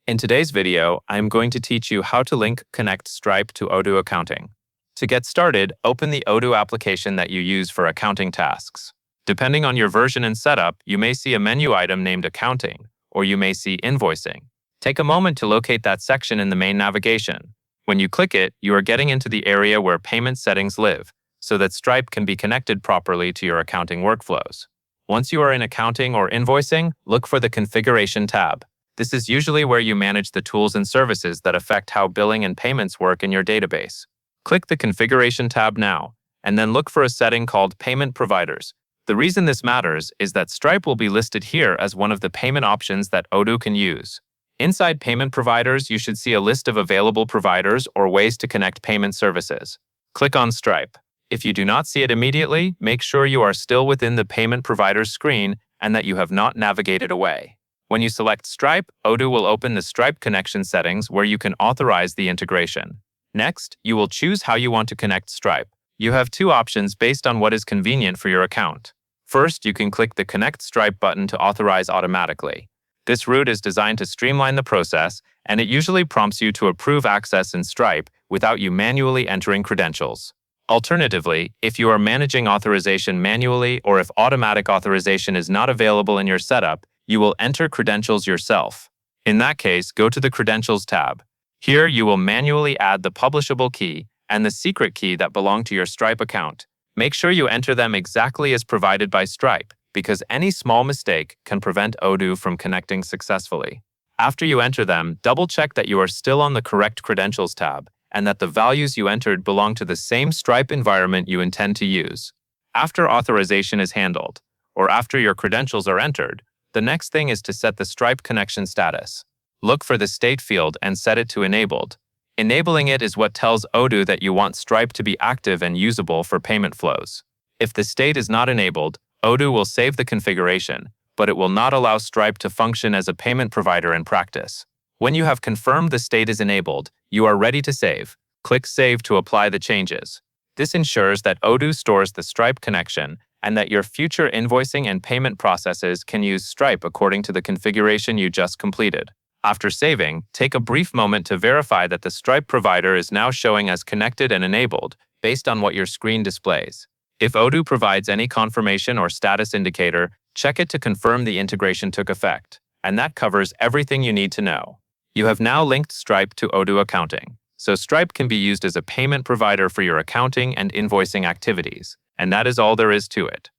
In today's video, I'm going to teach you how to connect Stripe to Odoo accounting. To get started, open the Odoo application that you use for accounting tasks. Depending on your version and setup, you may see a menu item named Accounting, or you may see Invoicing. Take a moment to locate that section in the main navigation. When you click it, you are getting into the area where payment settings live, so that Stripe can be connected properly to your accounting workflows. Once you are in Accounting or Invoicing, look for the Configuration tab. This is usually where you manage the tools and services that affect how billing and payments work in your database. Click the Configuration tab now, and then look for a setting called Payment Providers. The reason this matters is that Stripe will be listed here as one of the payment options that Odoo can use. Inside Payment Providers, you should see a list of available providers or ways to connect payment services. Click on Stripe. If you do not see it immediately, make sure you are still within the Payment Providers screen and that you have not navigated away. When you select Stripe, Odoo will open the Stripe connection settings where you can authorize the integration. Next, you will choose how you want to connect Stripe. You have two options based on what is convenient for your account. First, you can click the Connect Stripe button to authorize automatically. This route is designed to streamline the process, and it usually prompts you to approve access in Stripe without you manually entering credentials. Alternatively, if you are managing authorization manually or if automatic authorization is not available in your setup, you will enter credentials yourself. In that case, go to the Credentials tab. Here, you will manually add the publishable key and the secret key that belong to your Stripe account. Make sure you enter them exactly as provided by Stripe, because any small mistake can prevent Odoo from connecting successfully. After you enter them, double-check that you are still on the correct Credentials tab and that the values you entered belong to the same Stripe environment you intend to use. After authorization is handled, or after your credentials are entered, the next thing is to set the Stripe connection status. Look for the state field and set it to enabled. Enabling it is what tells Odoo that you want Stripe to be active and usable for payment flows. If the state is not enabled, Odoo will save the configuration, but it will not allow Stripe to function as a payment provider in practice. When you have confirmed the state is enabled, you are ready to save. Click Save to apply the changes. This ensures that Odoo stores the Stripe connection and that your future invoicing and payment processes can use Stripe according to the configuration you just completed. After saving, take a brief moment to verify that the Stripe provider is now showing as connected and enabled based on what your screen displays. If Odoo provides any confirmation or status indicator, check it to confirm the integration took effect. And that covers everything you need to know. You have now linked Stripe to Odoo accounting, so Stripe can be used as a payment provider for your accounting and invoicing activities. And that is all there is to it.